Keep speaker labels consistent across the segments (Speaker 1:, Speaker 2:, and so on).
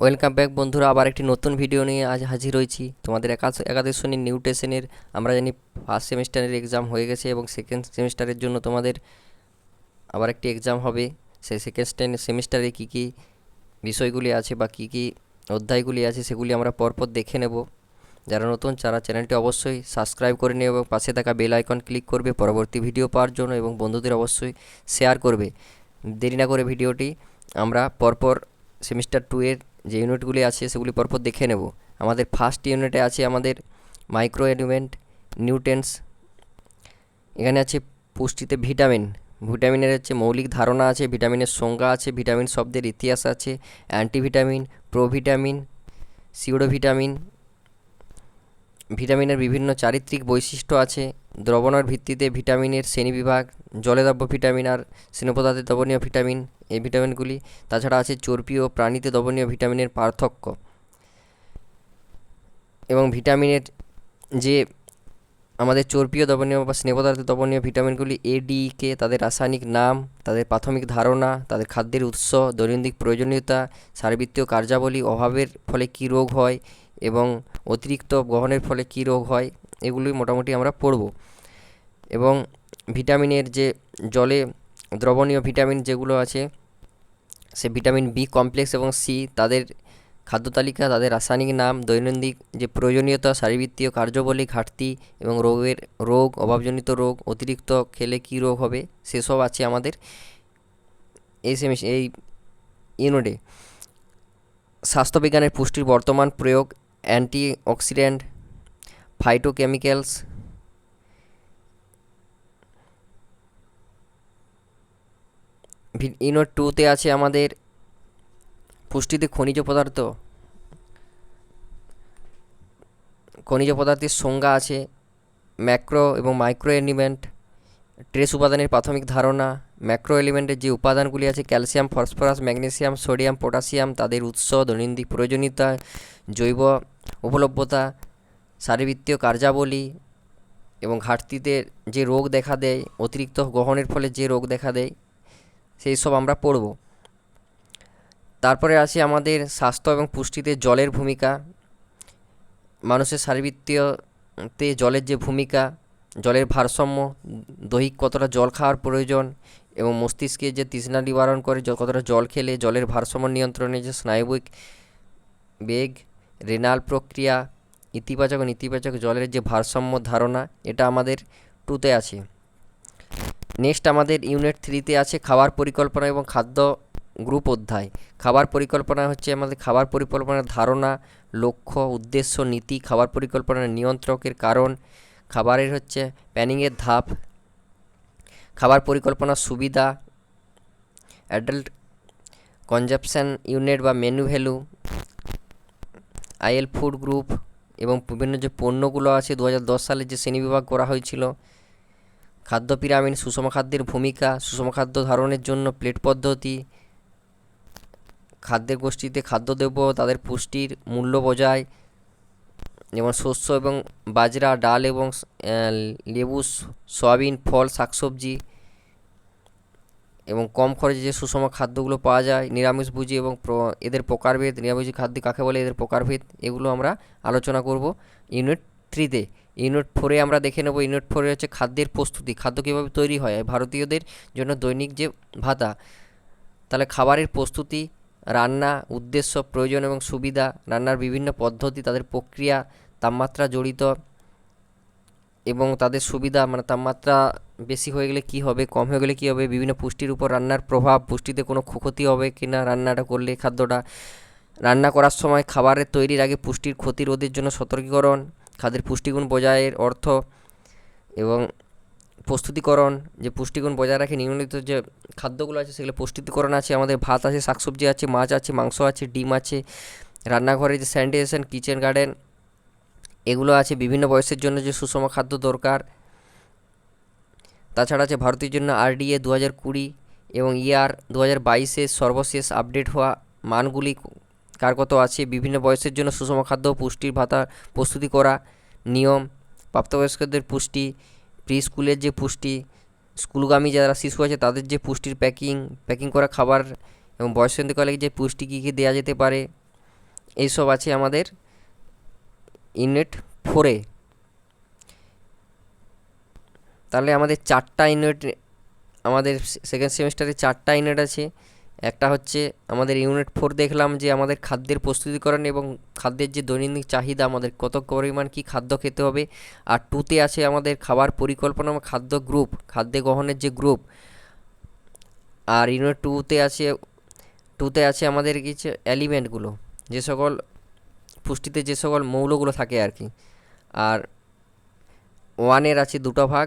Speaker 1: Welcome back বন্ধুরা, আবার একটি নতুন ভিডিও নিয়ে আজ হাজির হয়েছি। তোমাদের একাদশ শ্রেণীর নিউট্রিশনের আমরা জানি ফার্স্ট সেমিস্টারের এক্সাম হয়ে গেছে এবং সেকেন্ড সেমিস্টারের জন্য তোমাদের আবার একটি এক্সাম হবে। সেই সেকেন্ড সেমিস্টারে কী কী বিষয়গুলি আছে বা কী কী অধ্যায়গুলি আছে সেগুলি আমরা পরপর দেখে নেব। যারা নতুন তারা চ্যানেলটি অবশ্যই সাবস্ক্রাইব করে নেবে এবং পাশে থাকা বেল আইকন ক্লিক করবে পরবর্তী ভিডিও পাওয়ার জন্য, এবং বন্ধুদের অবশ্যই শেয়ার করবে। দেরি না করে ভিডিওটি আমরা পরপর সেমিস্টার 2 এর যে ইউনিটগুলি আছে সেগুলি পরপর দেখে নেব। আমাদের ফার্স্ট ইউনিটে আছে আমাদের মাইক্রো এলিমেন্ট, নিউট্রেন্টস। এখানে আছে পুষ্টিতে ভিটামিন। ভিটামিনের হচ্ছে মৌলিক ধারণা আছে, ভিটামিনের সংজ্ঞা আছে, ভিটামিন শব্দের ইতিহাস আছে, অ্যান্টিভিটামিন, প্রোভিটামিন, সিউডোভিটামিন। ভিটামিনের বিভিন্ন চারিত্রিক বৈশিষ্ট্য আছে। দ্রবণের ভিত্তিতে ভিটামিনের শ্রেণীবিভাগ, জলে দ্রব্য ভিটামিন আর স্নেহপদার্থে দ্রবণীয় ভিটামিন, এই ভিটামিনগুলি। তাছাড়া আছে চর্বি ও প্রাণীতে দ্রবণীয় ভিটামিনের পার্থক্য এবং ভিটামিনের যে আমাদের চর্বীয় দ্রবণীয় বা স্নেহপদার্থে দ্রবণীয় ভিটামিনগুলি এডিকে, তাদের রাসায়নিক নাম, তাদের প্রাথমিক ধারণা, তাদের খাদ্যের উৎস, দৈনন্দিন প্রয়োজনীয়তা, শারীরবৃত্তীয় কার্যাবলী, অভাবের ফলে কী রোগ হয় এবং অতিরিক্ত গ্রহণের ফলে কী রোগ হয়, এগুলি মোটামুটি আমরা পড়ব। এবং ভিটামিনের যে জলে দ্রবণীয় ভিটামিন যেগুলো আছে, সে ভিটামিন বি কমপ্লেক্স এবং সি, তাদের খাদ্য তালিকা, তাদের রাসায়নিক নাম, দৈনন্দিন যে প্রয়োজনীয়তা, শারীরবৃত্তীয় কার্যাবলী, ঘাটতি এবং রোগ, অভাবজনিত রোগ, অতিরিক্ত খেলে কী রোগ হবে, সেসব আছে আমাদের এই ইউনিটে। স্বাস্থ্যবিজ্ঞানের পুষ্টির বর্তমান প্রয়োগ, অ্যান্টিঅক্সিডেন্ট, ফাইটোকেমিক্যালস। ইউনিট 2তে আছে আমাদের পুষ্টিতে খনিজ পদার্থের সংজ্ঞা আছে, ম্যাক্রো এবং মাইক্রো এলিমেন্ট, ট্রেস উপাদানের প্রাথমিক ধারণা, ম্যাক্রো এলিমেন্টের যে উপাদানগুলি আছে calcium, phosphorus, magnesium, sodium, potassium, তাদের উৎস, দৈনন্দিন প্রয়োজনীয়তা, জৈব উপলভ্যতা, শারীরবৃত্তীয় কার্যাবলী এবং ঘাটতিতে যে রোগ দেখা দেয়, অতিরিক্ত গ্রহণের ফলে যে রোগ দেখা দেয়, সেই সব আমরা পড়ব। তারপরে আছে আমাদের স্বাস্থ্য এবং পুষ্টিতে জলের ভূমিকা, মানুষের শারীরবৃত্তীয়তে জলের যে ভূমিকা, জলের ভারসাম্য, দৈহিক কতটা জল খাওয়ার প্রয়োজন এবং মস্তিষ্কে যে তৃষ্ণা নিবারণ করে কতটা জল খেলে, জলের ভারসাম্য নিয়ন্ত্রণে যে স্নায়বিক বেগ, রেনাল প্রক্রিয়া, ইতিবাচক ও নেতিবাচক জলের যে ভারসাম্য ধারণা, এটা আমাদের 2তে আছে। নেক্সট আমাদের ইউনিট 3তে আছে খাবার পরিকল্পনা এবং খাদ্য গ্রুপ অধ্যায়। খাবার পরিকল্পনা হচ্ছে আমাদের খাবার পরিকল্পনার ধারণা, লক্ষ্য, উদ্দেশ্য, নীতি, খাবার পরিকল্পনার নিয়ন্ত্রকের কারণ, খাবারের হচ্ছে প্ল্যানিংয়ের ধাপ, খাবার পরিকল্পনার সুবিধা, অ্যাডাল্ট কনজাম্পশন ইউনিট বা menu value, IL food group এবং বিভিন্ন যে পণ্যগুলো আছে 2010 সালে যে শ্রেণীবিভাগ করা হয়েছিল, খাদ্য পিরামিড, সুষম খাদ্যের ভূমিকা, সুষম খাদ্য ধারণের জন্য প্লেট পদ্ধতি, খাদ্যের গোষ্ঠীতে খাদ্যদ্রব্য তাদের পুষ্টির মূল্য বোঝায়, যেমন শস্য এবং বাজরা, ডাল এবং লেবু, সয়াবিন, ফল, শাকসবজি এবং কম খরচে যে সুষম খাদ্যগুলো পাওয়া যায়, নিরামিষভোজী এবং এদের প্রকারভেদ, নিরামিষভোজী খাদ্য কাকে বলে, এদের প্রকারভেদ, এগুলো আমরা আলোচনা করব ইউনিট 3তে। ইউনিট 4-এ আমরা দেখে নেব, ইউনিট 4-এ হচ্ছে খাদ্যের প্রস্তুতি, খাদ্য কীভাবে তৈরি হয় ভারতীয়দের জন্য দৈনিক যে ভাতা। তাহলে খাবারের প্রস্তুতি, রান্না, উদ্দেশ্য, প্রয়োজন এবং সুবিধা, রান্নার বিভিন্ন পদ্ধতি, তাদের প্রক্রিয়া, তাপমাত্রা জড়িত এবং তাদের সুবিধা, মানে তাপমাত্রা বেশি হয়ে গেলে কী হবে, কম হয়ে গেলে কী হবে, বিভিন্ন পুষ্টির উপর রান্নার প্রভাব, পুষ্টিতে কোনো ক্ষতি হবে কি না রান্নাটা করলে, খাদ্যটা রান্না করার সময়, খাবারের তৈরির আগে পুষ্টির ক্ষতি রোধের জন্য সতর্কীকরণ, খাদ্যের পুষ্টিগুণ বজায়ের অর্থ এবং প্রস্তুতিকরণ, যে পুষ্টিগুণ বজায় রাখে নিম্নলিখিত যে খাদ্যগুলো আছে সেগুলো প্রস্তুতিকরণ আছে। আমাদের ভাত আছে, শাকসবজি আছে, মাছ আছে, মাংস আছে, ডিম আছে, রান্নাঘরে যে স্যানিটেশন, কিচেন গার্ডেন, এগুলো আছে। বিভিন্ন বয়সের জন্য যে সুষম খাদ্য দরকার। তাছাড়া আছে ভারতের জন্য আরডিএ 2020 এবং ইয়ার 2022-এর সর্বশেষ আপডেট হওয়া মানগুলি কার কত আছে, বিভিন্ন বয়সের জন্য সুষম খাদ্য পুষ্টির ভাতা প্রস্তুতি করা, নিয়ম, প্রাপ্তবয়স্কদের পুষ্টি, প্রি স্কুলের যে পুষ্টি, স্কুলগামী যারা শিশু আছে তাদের যে পুষ্টির প্যাকিং করা খাবার এবং বয়ঃসন্ধিকালে যে পুষ্টি কী কী দেওয়া যেতে পারে, এইসব আছে আমাদের ইউনিট 4-এ। তাহলে আমাদের 4টা ইউনিট, আমাদের সেকেন্ড সেমিস্টারে 4টা ইউনিট আছে। একটা হচ্ছে আমাদের ইউনিট 4 দেখলাম যে আমাদের খাদ্যের প্রস্তুতিকরণ এবং খাদ্যের যে দৈনন্দিন চাহিদা, আমাদের কত পরিমাণ কি খাদ্য খেতে হবে। আর 2তে আছে আমাদের খাবার পরিকল্পনা এবং খাদ্য গ্রুপ, খাদ্য গ্রহণের যে গ্রুপ। আর ইউনিট 2তে আছে আমাদের কিছু এলিমেন্টগুলো, যে সকল পুষ্টিতে যে সকল মৌলগুলো থাকে আর কি। আর 1-এর আছে 2টা ভাগ।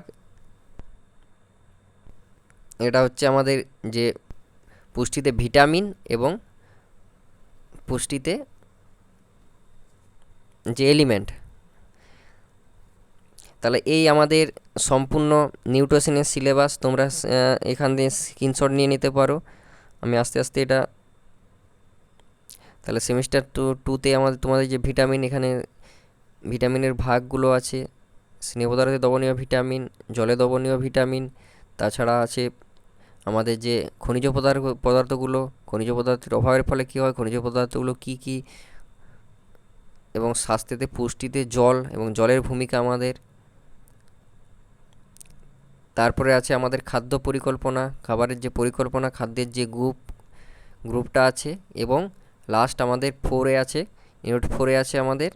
Speaker 1: এটা হচ্ছে আমাদের যে পুষ্টিতে ভিটামিন এবং পুষ্টিতে যে এলিমেন্ট। তাহলে এই আমাদের সম্পূর্ণ নিউট্রিশনের সিলেবাস। তোমরা এখান দিয়ে স্ক্রিনশট নিয়ে নিতে পারো। আমি আস্তে আস্তে এটা, তাহলে সেমিস্টার 2-তে তোমাদের যে ভিটামিন, এখানে ভিটামিনের ভাগগুলো আছে: স্নেহ পদার্থে দ্রবণীয় ভিটামিন, জলে দ্রবণীয় ভিটামিন, তাছাড়া আছে আমাদের যে খনিজ পদার্থগুলো, খনিজ পদার্থের অভাবের ফলে কী হয়, খনিজ পদার্থগুলো কী কী, এবং স্বাস্থ্যেতে পুষ্টিতে জল এবং জলের ভূমিকা আমাদের। তারপরে আছে আমাদের খাদ্য পরিকল্পনা, খাবারের যে পরিকল্পনা, খাদ্যের যে গ্রুপটা আছে। এবং লাস্ট আমাদের 4-এ আছে, ইউনিট 4-এ আছে আমাদের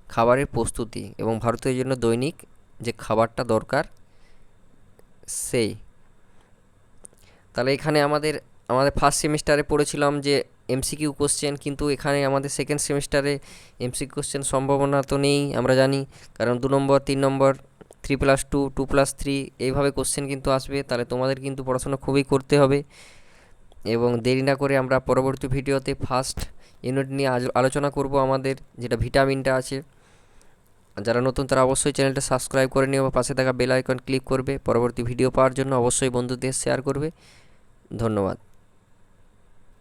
Speaker 1: খাবারের প্রস্তুতি এবং ভারতীয় জন্য দৈনিক যে খাবারটা দরকার সেই। তাহলে এখানে আমাদের ফার্স্ট সেমিস্টারে পড়েছিলাম যে এমসিকিউ কোশ্চেন, কিন্তু এখানে আমাদের সেকেন্ড সেমিস্টারে এমসিকিউ কোশ্চেন সম্ভাবনা তো নেই, আমরা জানি। কারণ 2 নম্বর, 3 নম্বর, 3+2, 2+3 এইভাবে কোশ্চেন কিন্তু আসবে। তাহলে তোমাদের কিন্তু পড়াশোনা খুবই করতে হবে। এবং দেরি না করে আমরা পরবর্তী ভিডিওতে ফার্স্ট ইউনিট নিয়ে আলোচনা করব, আমাদের যেটা ভিটামিনটা আছে। যারা নতুন তারা অবশ্যই চ্যানেলটা সাবস্ক্রাইব করে নিও বা পাশে থাকা বেল আইকন ক্লিক করবে। পরবর্তী ভিডিও পাওয়ার জন্য অবশ্যই বন্ধুদের শেয়ার করবে। ধন্যবাদ।